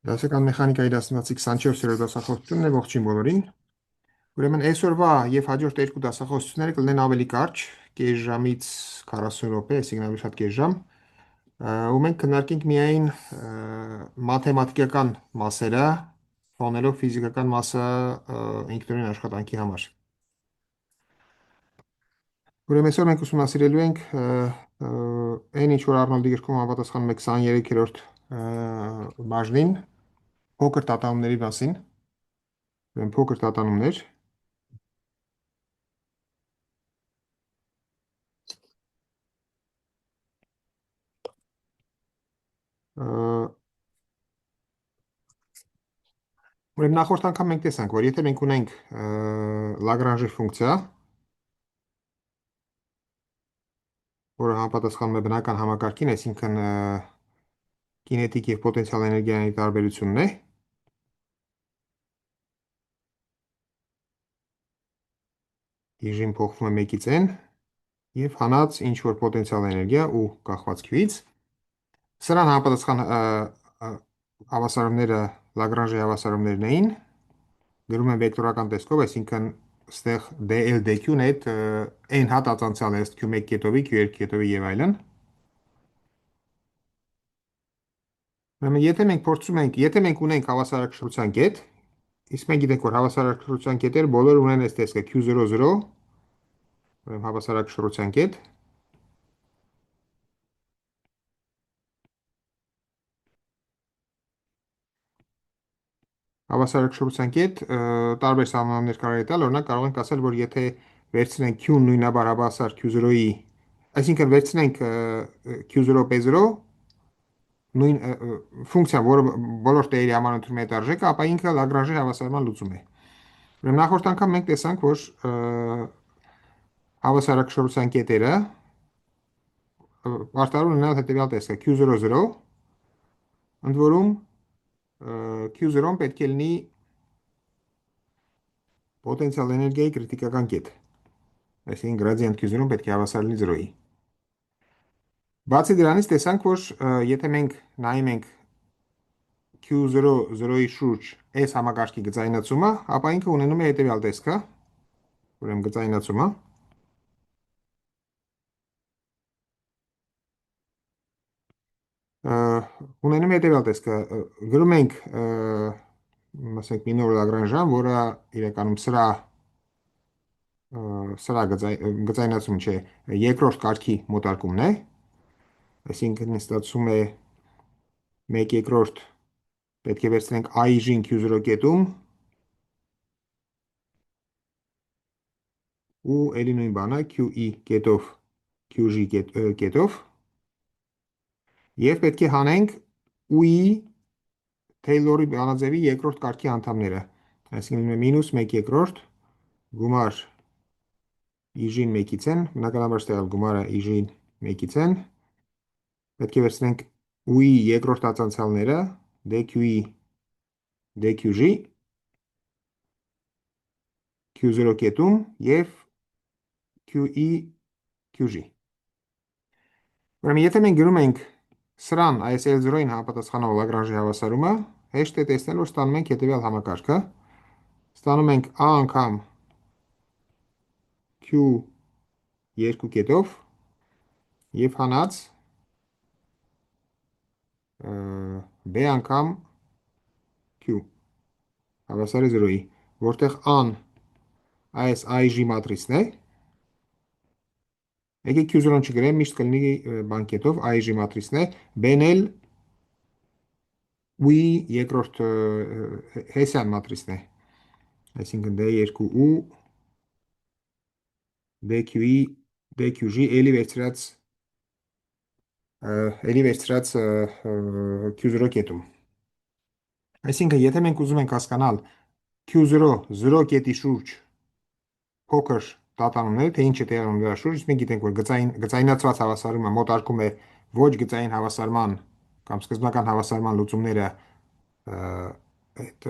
Դասական մեխանիկայի դասընթացի 24-րդ դասախոսությունն է ողջին բոլորին։ Ուրեմն այսօրվա եւ հաջորդ երկու դասախոսությունները կլինեն ավելի կարճ, կես ժամից 40 րոպե, այսինքն ավելի շատ կես ժամ։ Ու մենք քննարկենք միայն մաթեմատիկական մասերը, թողնելով ֆիզիկական մասը ինքնուրույն աշխատանքի համար։ Ուրեմն այսօր մենք ուսումնասիրելու ենք այն ինչ որ Արնոլդի գրքում համապատասխանում է 23-րդ բաժնին, փոքր տատանումների մասին։ Ուրեմն փոքր տատանումներ։ Ուրեմն նախորդ անգամ մենք տեսանք, որ եթե մենք ունենք Լագրանժի ֆունկցիա, որը համապատասխանում է բնական համակարգին, այսինքն կինետիկ եւ պոտենցիալ էներգիաների տարբերությունն է, իժին փոխվում է 1-ից n եւ հանած ինչ որ պոտենցիալ էներգիա ու կախված Q-ից, սրան համապատասխան հավասարումները Լագրանժի հավասարումներն էին, գրում են վեկտորական տեսքով, այսինքն ստեղ dl dq-ն այդ n հատ ածանցյալ է ըստ Q1 կետովի, Q2 կետովի եւ այլն։ Ուրեմն եթե մենք ունենք հավասարակշռության կետ, իսկ մենք գիտենք, որ հավասարակշռության կետերը բոլորը ունեն այս տեսքը Q00, ուրեմն հավասարակշռության կետ, տարբեր սահմանումներ կարող է տալ, օրինակ կարող ենք ասել, որ եթե վերցնենք Q-ն նույնաբար հավասար Q0-ի, այսինքն վերցնենք Q0 P0 նույն ֆունկցիան, որը բոլոր տեղերի համար ընդունում է այդ արժեքը, ապա ինքը Լագրանժի հավասարման լուծում է։ Ուրեմն նախորդ անգամ մենք տեսանք, որ հավասարակշռության կետերը արտարում ունենալ հետևյալ տեսքը Q00, ընդ որում Q0-ն պետք է լինի պոտենցիալ էներգիայի կրիտիկական կետ, այսինքն գրադիենտ Q0-ն պետք է հավասար լինի 0-ի։ Բացի դրանից տեսանք, որ եթե մենք նայում ենք Q0 0-ի շուրջ S համակարգի գծայնացումը, ապա ինքը ունենում է հետևյալ տեսքը, ուրեմն գծայնացումը ունենում է հետևյալ տեսքը, գրում ենք ասենք մինոր Լագրանժան, որը իրականում սրա գծայնացում չէ, երկրորդ կարգի մոտարկումն է, այսինքն ստացվում է 1/2 պետք է վերցնենք i-ին Q0 կետում ու էլի նույն բանը QE կետով QG կետով եւ պետք է հանենք UI Taylor-ի բանաձևի երկրորդ կարգի անդամները, այսինքն -1/2 գումար i-ին 1-ից n, բնականաբար ստեղալ գումարը i-ին 1-ից n, պետք է վերցնենք UI երկրորդ ածանցյալները dQE dQG Q0 կետում եւ QE QG։ Ուրեմն եթե մենք գրում ենք սրան այս L0-ին համապատասխանող Լագրանժի հավասարումը, հեշտ է տեսնել, որ ստանում ենք հետևյալ համակարգը, ստանում ենք A անգամ Q 2 կետով եւ հանած B անգամ Q հավասար է 0-ի, որտեղ A-ն այս IG մատրիցն է, եկեք Q0-ն չգրեմ, միշտ կլինի բան կետով, IG մատրիցն է, B-ն էլ UI երկրորդ հեսյան մատրիցն է, այսինքն D2U DQE DQG էլի վերցրած Q0 կետում։ Այսինքն, եթե մենք ուզում ենք հասկանալ Q0 0 կետի շուրջ փոքր տատանումները, թե ինչ է տեղի ունենում դրա շուրջ, մենք գիտենք, որ գծայնացված հավասարումը մոտարկում է ոչ գծային հավասարման կամ սկզբնական հավասարման լուծումները այդ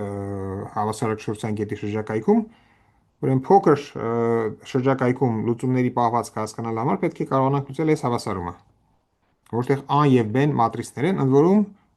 հավասարակշռության կետի շրջակայքում, ուրեմն փոքր շրջակայքում լուծումների պահվածքը հասկանալու համար պետք է կարողանանք լուծել այս հավասարումը, որտեղ A եւ B-ն մատրիցներ են, ընդ որում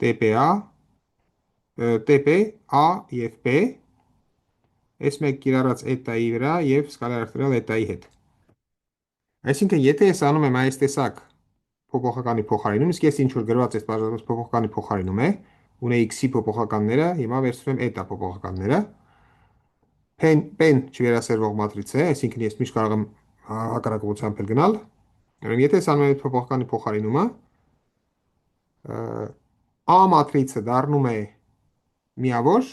TPA, TP, A եւ P, այս մեկ կիրառած էտայի վրա եւ սկալարացրել էտայի հետ։ Այսինքն, եթե ես անում եմ այս տեսակ փոփոխականի փոխարինում, իսկ ես ինչ որ գրված այս բաժանված փոփոխականի փոխարինում է, ունեի x-ի փոփոխականները, հիմա վերցնում եմ էտա փոփոխականները, pen չվերասերվող մատրից է, այսինքն ես միշտ կարող եմ հակառակ ուղղությամբ էլ գնալ։ Ուրեմն եթե ես անում եմ այդ փոփոխականի փոխարինումը, A մատրիցը դառնում է միավոր,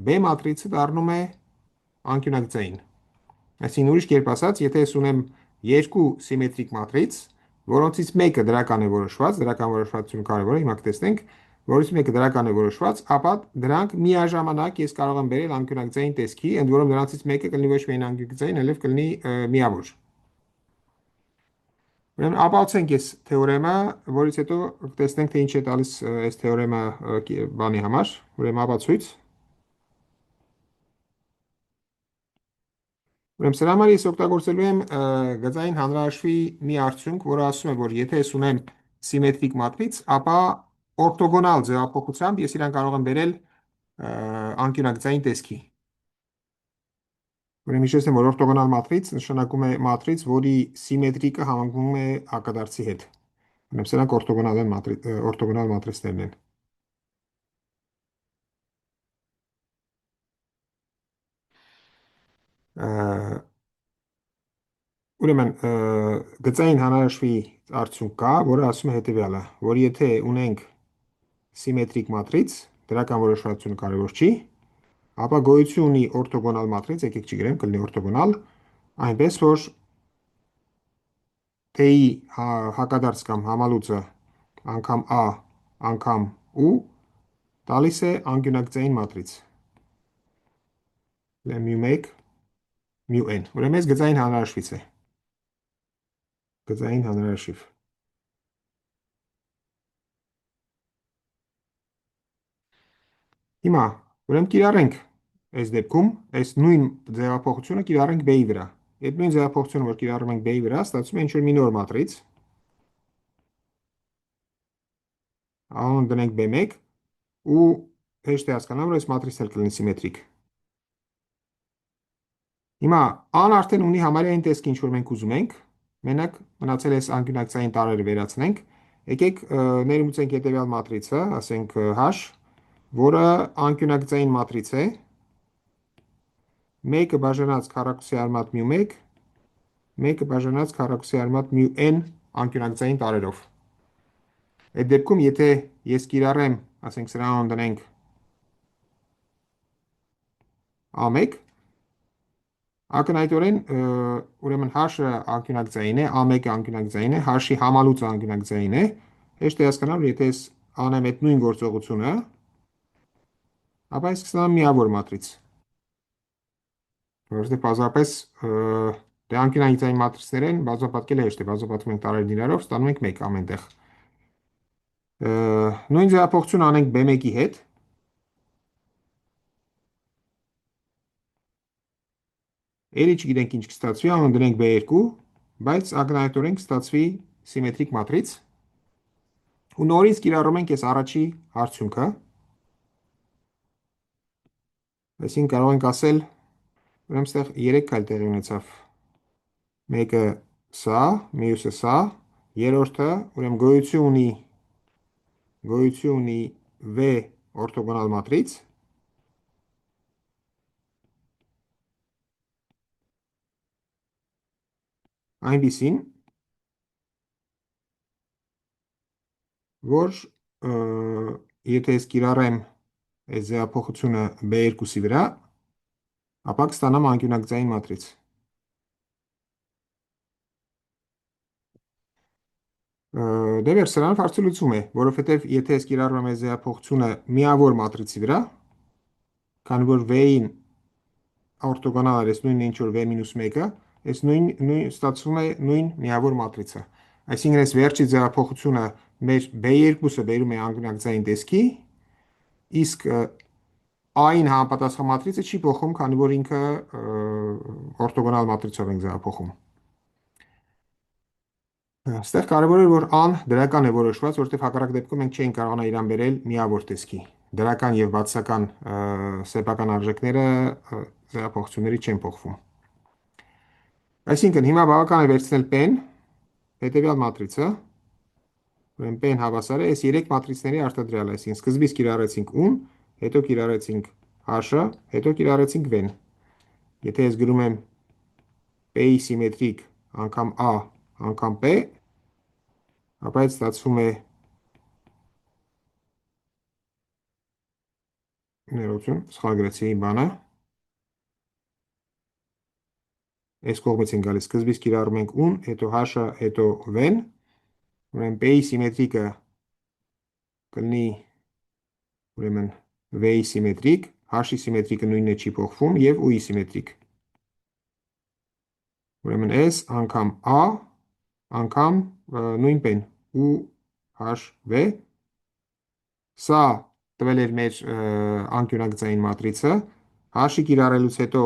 B մատրիցը դառնում է անկյունագծային։ Այսինքն ուրիշ կերպ ասած, եթե ես ունեմ երկու սիմետրիկ մատրից, որոնցից մեկը դրական է որոշված, դրական որոշվածությունը կարևոր է, հիմա կտեսնենք, որից մեկը դրական է որոշված, ապա դրանք միաժամանակ ես կարող եմ բերել անկյունագծային տեսքի, ընդ որում նրանցից մեկը կլինի ոչ միայն անկյունագծային, այլև կլինի միավոր։ Ուրեմն ապացուցենք այս թեորեմը, որից հետո կտեսնենք, թե ինչ է տալիս այս թեորեմը բանի համար, ուրեմն ապացույց։ Ուրեմն սրա համար ես օգտագործելու եմ գծային հանրահաշվի մի արդյունք, որը ասում է, որ եթե ես ունեմ սիմետրիկ մատրից, ապա օրթոգոնալ ձևափոխությամբ ես իրան կարող եմ բերել անկյունագծային տեսքի։ Ուրեմն հիշեցնեմ, որ օրթոգոնալ մատրից նշանակում է մատրից, որի սիմետրիկը համընկնում է հակադարձի հետ։ Ուրեմն սրանք օրթոգոնալ մատրիցներն են։ Ուրեմն գծային հանրահաշվի արդյունք կա, որը ասում է հետևյալը, որ եթե ունենք սիմետրիկ մատրից, դրական որոշվածությունը կարևոր չի, ապա գոյություն ունի օրթոգոնալ մատրից, եկեք չգրեմ, կլինի օրթոգոնալ, այնպես որ T-ի հակադարձ կամ համալուծը անգամ A, անգամ U տալիս է անկյունագծային մատրից։ Mu1, mu(n). Ուրեմն այս գծային հանրահաշվից է։ Գծային հանրահաշիվ։ Հիմա, ուրեմն կիրառենք այս դեպքում, այս նույն ձևափոխությունը կիրառենք B-ի վրա։ Այդ նույն ձևափոխությունը, որ կիրառում ենք B-ի վրա, ստացվում է ինչ-որ մի նոր մատրից։ Անուն դնենք B1 ու հեշտ է հասկանալ, որ այս մատրիցն էլ կլինի սիմետրիկ։ Հիմա A-ն արդեն ունի համարյա այն տեսքը, ինչ որ մենք ուզում ենք, մենակ մնացել է այս անկյունագծային տարրերը վերացնենք։ Եկեք ներմուծենք հետևյալ մատրիցը, ասենք H, որը անկյունագծային մատրից է, մեկը բաժանած քառակուսի արմատ mu1, մեկը բաժանած քառակուսի արմատ mu(n) անկյունագծային տարրերով։ Այդ դեպքում, եթե ես կիրառեմ, ասենք սրա անուն դնենք A1, ակնհայտորեն ուրեմն H-ը անկյունագծային է, A1-ը անկյունագծային է, H-ի համալուծը անկյունագծային է, հեշտ է հասկանալ, որ եթե ես անեմ այդ նույն գործողությունը, ապա ես կստանամ միավոր մատրից։ Որովհետև պարզապես դե անկյունագծային մատրիցներ են, բազմապատկելը հեշտ է, բազմապատկում ենք տարրերն իրարով, ստանում ենք 1 ամենտեղ։ Նույն ձևափոխությունը անենք B1-ի հետ։ Էլի չգիտենք ինչ կստացվի, անուն դնենք B2, բայց ակնհայտորեն կստացվի սիմետրիկ մատրից։ Ու նորից կիրառում ենք այս առաջի արդյունքը։ Այսինքն կարող ենք ասել, ուրեմն ստեղ 3 քայլ տեղի ունեցավ։ Մեկը սա, մյուսը սա, երրորդը, ուրեմն գոյություն ունի V օրթոգոնալ մատրից, այնպիսին, որ եթե ես կիրառեմ այս ձևափոխությունը B2-ի վրա, ապա կստանամ անկյունագծային մատրից։ Դե վեր, սրանով հարցը լուծում է, որովհետև եթե ես կիրառում եմ այս ձևափոխությունը միավոր մատրիցի վրա, քանի որ V-ին օրթոգոնալ է, այս նույնը ինչ որ V-1-ը, այս ստացվում է նույն միավոր մատրիցը։ Այսինքն այս վերջի ձևափոխությունը մեր B2-ը բերում է անկյունագծային տեսքի, իսկ A-ին համապատասխան մատրիցը չի փոխում, քանի որ ինքը օրթոգոնալ մատրիցով ենք ձևափոխում։ Այստեղ կարևոր է, որ ան դրական է որոշված, որովհետև հակառակ դեպքում մենք չէինք կարողանա իրան բերել միավոր տեսքի։ Դրական եւ բացասական սեփական արժեքները ձևափոխությունների չեն փոխվում։ Այսինքն հիմա բավական է վերցնել պեն, հետեւյալ մատրիցը, ուրեմն պեն հավասար է այս երեք մատրիցների արտադրյալը, այսինքն սկզբից կիրառեցինք ուն, հետո կիրառեցինք h-ը, հետո կիրառեցինք v-ն։ Եթե ես գրում եմ p-ի սիմետրիկ անգամ a անգամ p, ապա այդ ստացվում է ներողություն, սխալ գրեցի բանը։ Այս կողմից են գալիս, սկզբից կիրառում ենք ուն, հետո h-ը, հետո v-ն, ուրեմն p-ի սիմետրիկը կլինի ուրեմն v-ի սիմետրիկ, h-ի սիմետրիկը նույնն է չի փոխվում եւ u-ի սիմետրիկ։ Ուրեմն s անգամ a անգամ նույն p-ն u h v, սա տվել էր մեր անկյունագծային մատրիցը, h-ը կիրառելուց հետո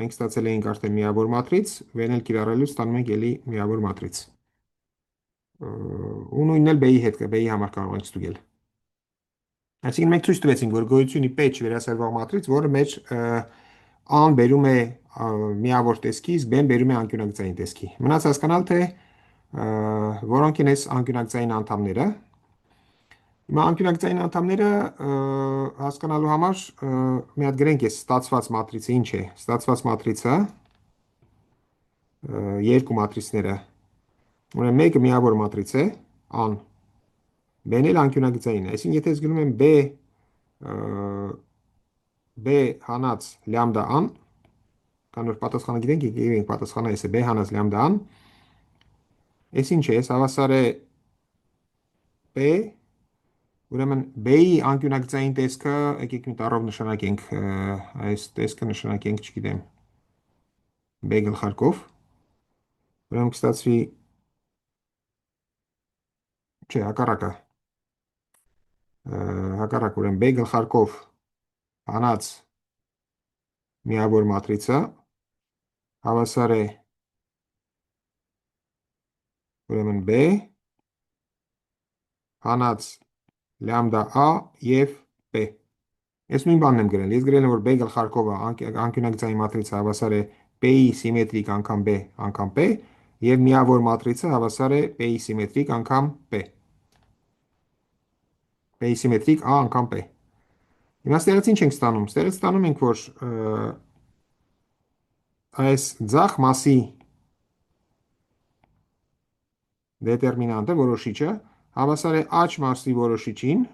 մենք ստացել էինք արդեն միավոր մատրից, v-ն էլ կիրառելուց ստանում ենք ելի միավոր մատրից։ Ու նույնն էլ b-ի հետ, b-ի համար կարող ենք ստուգել։ Այսինքն մենք ցույց տվեցինք, որ գոյություն ունի p չվերասերվող մատրից, որը մեր a-ն բերում է միավոր տեսքի, իսկ b-ն բերում է անկյունագծային տեսքի։ Մնաց հասկանալ, թե որոնք են այս անկյունագծային անդամները։ Հիմա անկյունագծային անդամները հասկանալու համար մի հատ գրենք այս ստացված մատրիցը ինչ է։ Ստացված մատրիցը երկու մատրիցները։ Ուրեմն մեկը միավոր մատրից է, an, b-ն էլ անկյունագծային է։ Այսինքն եթե ես գրում եմ b հանած լյամդա an, քան որ պատասխանը գիտենք, եկեք պատասխանը այս է b հանած լյամդա an, այս ինչ է, այս հավասար է p, ուրեմն b-ի անկյունագծային տեսքը, եկեք մի տառով նշանակենք, այս տեսքը նշանակենք, չգիտեմ, b գլխարկով, ուրեմն կստացվի, չէ, հակառակը, ուրեմն b գլխարկով հանած միավոր մատրիցը հավասար է ուրեմն b հանած լյամդա a եւ p։ Ես նույն բանն եմ գրել։ Ես գրել եմ, որ b գլխարկովը անկյունագծային մատրիցը հավասար է p-ի սիմետրիկ անգամ b անգամ p եւ միավոր մատրիցը հավասար է p-ի սիմետրիկ անգամ p։ P-ի սիմետրիկ a անգամ p։ Հիմա ստեղից ինչ ենք ստանում։ Ստեղից ստանում ենք, որ այս ձախ մասի դետերմինանտը, որոշիչը, հավասար է աջ մասի որոշիչին,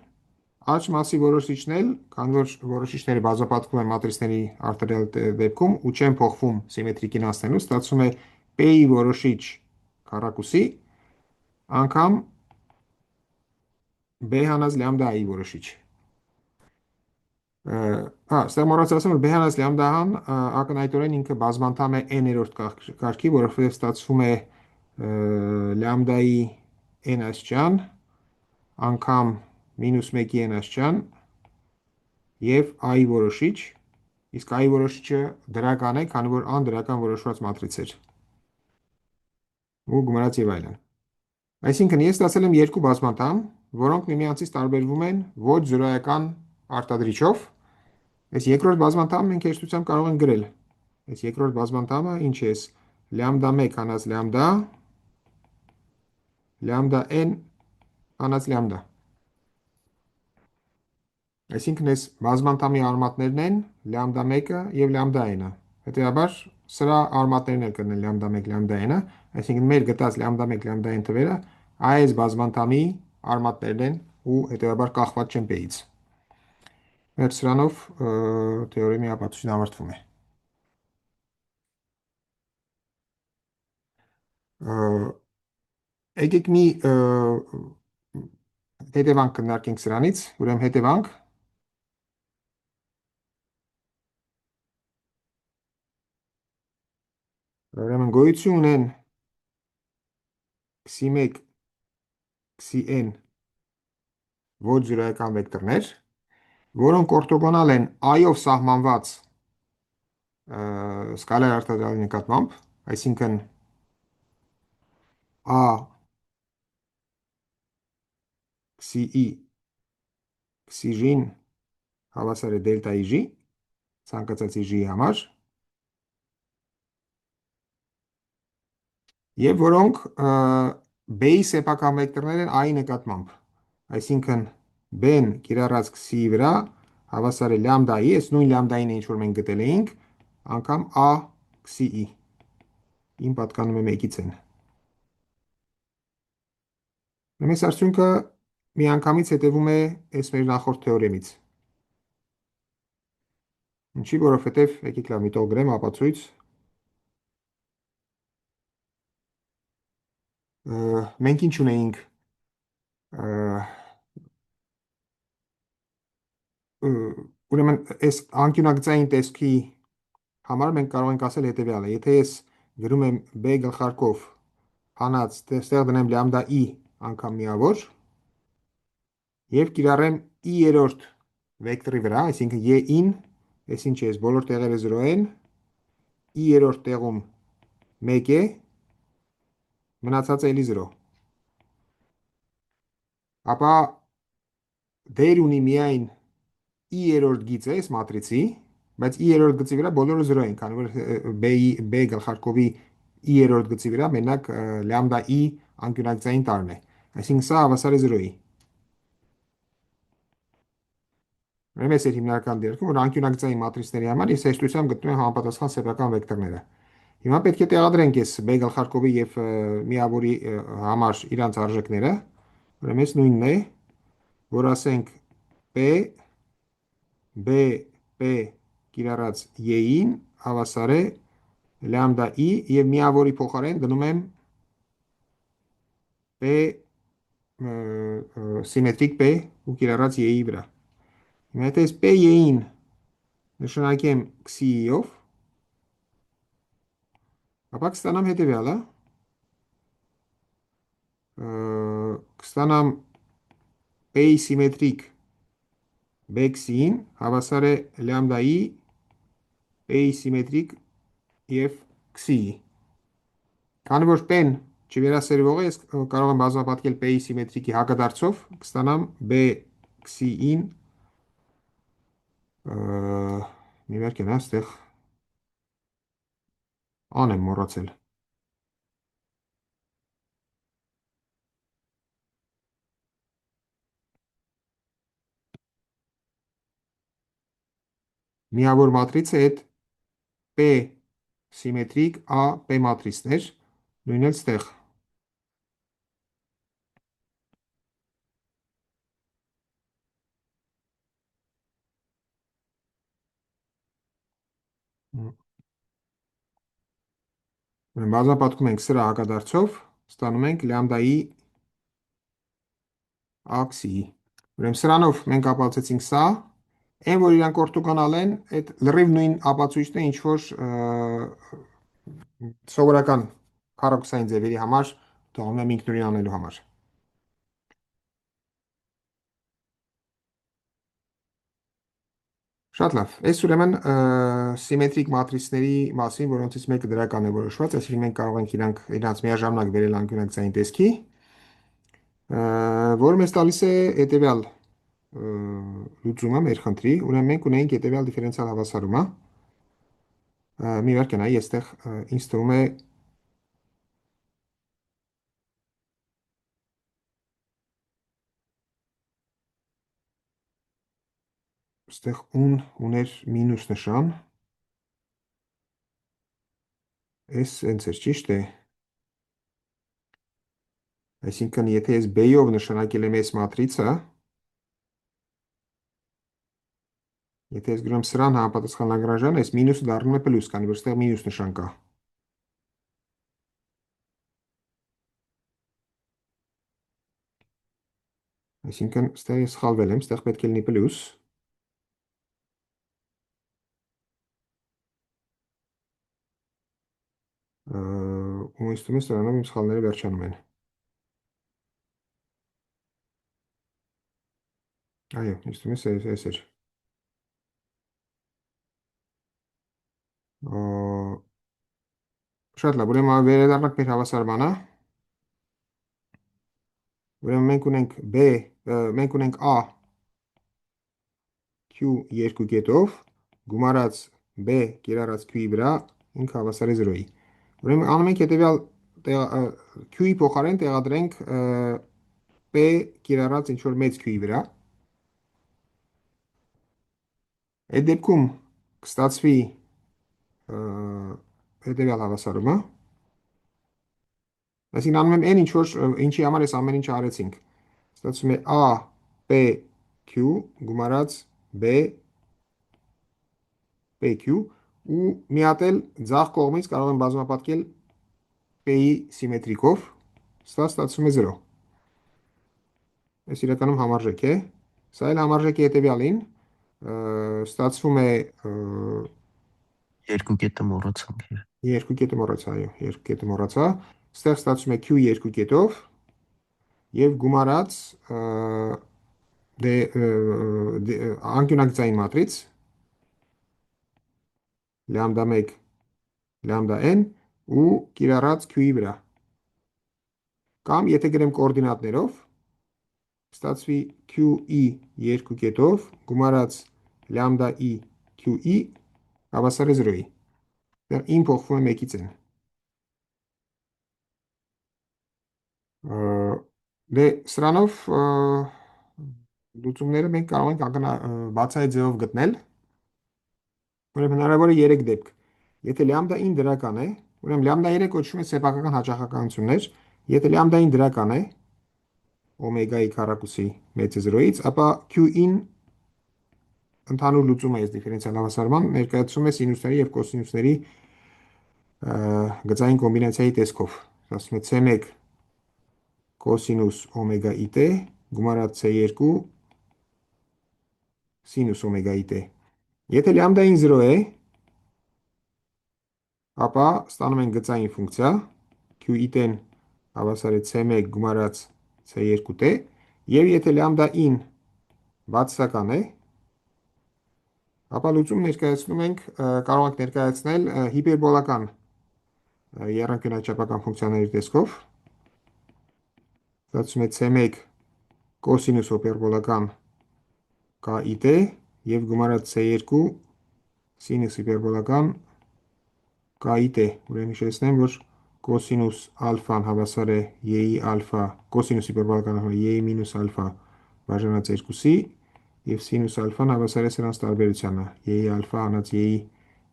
աջ մասի որոշիչն էլ, քանի որ որոշիչները բազմապատկվում են մատրիցների արտադրյալ դեպքում ու չեն փոխվում սիմետրիկին անցնելու, ստացվում է p-ի որոշիչ քառակուսի անգամ b հանած լյամդա-ի որոշիչ։ Ստեղ մոռացա ասեմ, որ b հանած լյամդա-ն ակնհայտորեն ինքը բազմանդամ է n-երորդ կարգի, որովհետև ստացվում է լյամդայի n աստիճան անգամ -1-ի n աստիճան եւ i որոշիչ, իսկ i որոշիչը դրական է, քանի որ անդրական որոշված մատրից էր։ Ու գումարած եւ այլն։ Այսինքն ես ստացել եմ երկու բազմանդամ, որոնք միմյանցից տարբերվում են ոչ զրոյական արտադրիչով։ Այս երկրորդ բազմանդամը մենք հեշտությամբ կարող ենք գրել։ Այս երկրորդ բազմանդամը ինչ է, լյամդա 1 հանած լյամդա, լյամդա n հանած լյամդա։ Այսինքն այս բազմանդամի արմատներն են լյամդա 1-ը եւ լյամդա n-ը։ Հետեւաբար սրա արմատներն էլ կլինեն լյամդա 1, լյամդա n-ը, այսինքն մեր գտած լյամդա 1, լյամդա n թվերը այս բազմանդամի արմատներն են ու հետեւաբար կախված չեն p-ից։ Մեր սրանով թեորեմի ապացույցն ավարտվում է։ Եկեք մի հետևանք քննարկենք սրանից, ուրեմն հետևանք ուրեմն գոյություն ունեն xi 1, xi n ոչ զրոյական վեկտորներ, որոնք օրթոգոնալ են i-ով սահմանված սկալար արտադրյալի նկատմամբ, այսինքն a Xi-ի Xi-ին հավասար է դելտայի J ցանկացած J-ի համար եւ որոնք B-ի սեփական վեկտորներ են A-ի նկատմամբ։ Այսինքն B-ն կիրառած Xi-ի վրա հավասար է լամդայի, այս նույն լամդային է ինչ որ մենք գտել էինք, անգամ A Xi-ի։ Ին պատկանում է 1-ից n։ Այս արդյունքը միանգամից հետևում է այս մեր նախորդ թեորեմից։ Ինչի, որովհետև եկեք լավ մի տող գրեմ ապացույց։ Մենք ինչ ունեինք ուրեմն այս անկյունագծային տեսքի համար մենք կարող ենք ասել հետևյալը. եթե ես գրում եմ b գլխարկով հանած, ստեղ դնեմ լամդա i անգամ միավոր եւ կիրառեմ i երրորդ վեկտորի վրա, այսինքն y-ին, այս ինչ է, բոլոր տեղերը 0 են, i երրորդ տեղում 1 է, մնացածը էլի 0։ Ապա դեր ունի միայն i երրորդ գիծը այս մատրիցի, բայց i երրորդ գծի վրա բոլորը 0 են, քանի որ b գլխարկովի i երրորդ գծի վրա մենակ լամդա i անկյունագծային տարրն է։ Այսինքն սա հավասար է 0-ի։ Ուրեմն այս է հիմնական դեպքում, որ անկյունագծային մատրիցների համար ես հեշտությամբ գտնում եմ համապատասխան սեփական վեկտորները։ Հիմա պետք է տեղադրենք այս b գլխարկովի եւ միավորի համար իրանց արժեքները։ Ուրեմն այս նույնն է, որ ասենք p b p կիրառած y-ին հավասար է լամդա i եւ միավորի փոխարեն դնում եմ p սիմետրիկ p ու կիրառած y-ի վրա։ Հիմա եթե ես p-ին նշանակեմ xi-ով, ապա կստանամ հետևյալը, կստանամ p-ի սիմետրիկ b-xi-ին հավասար է լամդայի p-ի սիմետրիկ եւ xi-ի։ Քանի որ p-ն չվերասերվող է, ես կարող եմ բազմապատկել p-ի սիմետրիկի հակադարձով, կստանամ b-xi-ին մի վարք են, այստեղ ան եմ մոռացել։ Միավոր մատրիցը այդ P սիմետրիկ A P մատրիցներ, նույնն էլ ստեղ։ Բազմապատկում ենք սրա հակադարձով, ստանում ենք լամդայի աքսի։ Ուրեմն սրանով մենք ապացուցեցինք սա, այն որ իրանք օրթոգոնալ են, այդ լրիվ նույն ապացույցն է, ինչ որ սովորական քառակուսային ձևերի համար թողնում եմ ինքնուրույն անելու համար։ Շատ լավ։ Այս ուրեմն սիմետրիկ մատրիցների մասին, որոնցից մեկը դրական է որոշված, այսինքն մենք կարող ենք իրանց միաժամանակ վերել անկյունագծային տեսքի, որը մեզ տալիս է հետևյալ լուծումը մեր խնդրի, ուրեմն մենք ունենք հետևյալ դիֆերենցիալ հավասարումը։ Մի վարք նայ, այստեղ ինձ թվում է այստեղ ուներ մինուս նշան։ Այս հենց էր, ճիշտ է։ Այսինքն, եթե ես B-ով նշանակել եմ այս մատրիցը, եթե ես գրում սրան համապատասխան Լագրանժան, այս մինուսը դառնում է պլյուս, քանի որ այստեղ մինուս նշան կա։ Այսինքն, այստեղ ես սխալվել եմ, այստեղ պետք է լինի պլյուս։ Ու ինձ թվում է սրանով իմ սխալները վերջանում են։ Այո, ինձ թվում է այս էր։ Շատ լավ, ուրեմն վերադառնանք մեր հավասարմանը։ Ուրեմն մենք ունենք B, մենք ունենք A Q երկու կետով, գումարած B կիրառած Q-ի վրա ինքը հավասար է 0-ի։ Ուրեմն անում ենք հետևյալ Q-ի փոխարեն տեղադրենք P կիրառած ինչ որ մեծ Q-ի վրա։ Այդ դեպքում կստացվի հետևյալ հավասարումը։ Այսինքն անում եմ n ինչ որ ինչի համար այս ամեն ինչը արեցինք։ Ստացվում է A P Q գումարած B PQ ու մի հատ էլ ձախ կողմից կարող եմ բազմապատկել P-ի սիմետրիկով, սա ստացվում է 0։ Այս իրականում համարժեք է։ Սա էլ համարժեք է հետևյալին, ստացվում է Երկու կետը մոռացանք։ երկու կետը մոռացա, այո, երկու կետը մոռացա։ Ստեղ ստացվում է Q երկու կետով եւ գումարած անկյունագծային մատրից լամբդա 1 լամբդա n ու կիրառած Q-ի վրա։ Կամ եթե գրեմ կոորդինատներով, ստացվի QE երկու կետով գումարած լամբդա E QE հավասար է 0-ի։ Դեռ in փոխվում է 1-ից n։ Դե սրանով լուծումները մենք կարող ենք բացահայտ ձևով գտնել։ Ուրեմն հնարավոր է 3 դեպք։ Եթե լամբդա-ին դրական է, ուրեմն լամբդա 3 կոչվում է սեփական հաճախականություններ։ Եթե լամբդա-ին դրական է, օմեգայի քառակուսի մեծը 0-ից, ապա Q-ին ընդհանուր լուծումը այս դիֆերենցիալ հավասարման ներկայացում է սինուսների եւ կոսինուսների գծային կոմբինացիայի տեսքով։ Ասում է C1 կոսինուս օմեգա իտ գումարած C2 սինուս օմեգա իտ։ Եթե լամբդային 0 է, ապա ստանում ենք գծային ֆունկցիա Q-ին հավասար է C1 գումարած C2t եւ եթե լամբդա-ին բացասական է, ապա լուծում ներկայացնում ենք կարող ենք ներկայացնել հիպերբոլական եռանկյունաչափական ֆունկցիաների տեսքով։ Ստացվում է C1 կոսինուս հիպերբոլական KIT եւ գումարած C2 սինուս հիպերբոլական KIT։ Ուրեմն հիշեցնեմ, որ կոսինուս ալֆան հավասար է e-ի ալֆա, կոսինուս հիպերբոլական e-ի մինուս ալֆա բաժանած 2-ի եւ սինուս ալֆան հավասար է սրանց տարբերությանը e-ի ալֆա հանած e-ի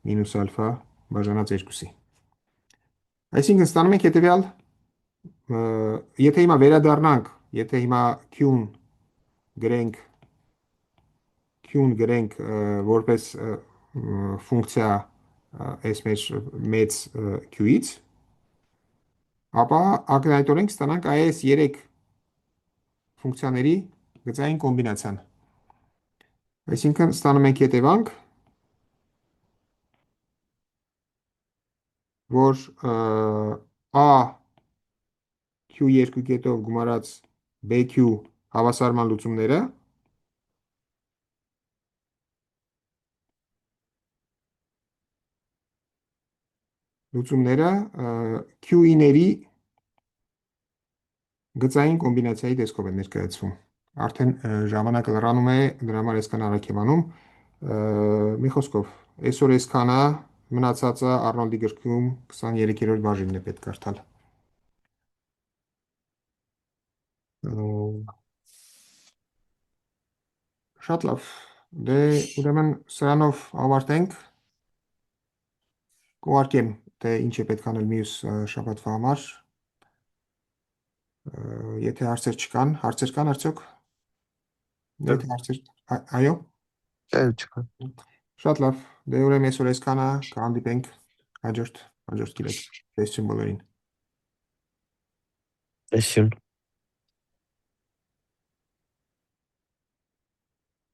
մինուս ալֆա բաժանած 2-ի։ Այսինքն ստանում ենք հետեւյալ, եթե հիմա վերադառնանք, եթե հիմա Q-ն գրենք որպես ֆունկցիա այս մեր մեծ Q-ից, ապա ակնհայտորեն կստանանք այս 3 ֆունկցիաների գծային կոմբինացիան։ Այսինքն ստանում ենք հետևանք, որ A Q երկու կետով գումարած BQ հավասարման լուծումները Q-իների գծային կոմբինացիայի տեսքով է ներկայացվում։ Արդեն ժամանակը լրանում է, դրա համար այսքան արագ եմ անում։ Մի խոսքով, այսօր այսքանը, մնացածը Արնոլդի գրքում 23-րդ բաժինն է պետք կարդալ։ Շատ լավ։ Դե ուրեմն սրանով ավարտենք։ Կուղարկեմ, թե ինչ է պետք անել մյուս շաբաթվա համար։ Եթե հարցեր կան արդյոք։ Եթե հարցեր, այո։ Այո, չկա։ Շատ լավ։ Դե ուրեմն այսօր այսքանը, կհանդիպենք հաջորդ գիրակ։ Տեսություն բոլորին։ Տեսություն։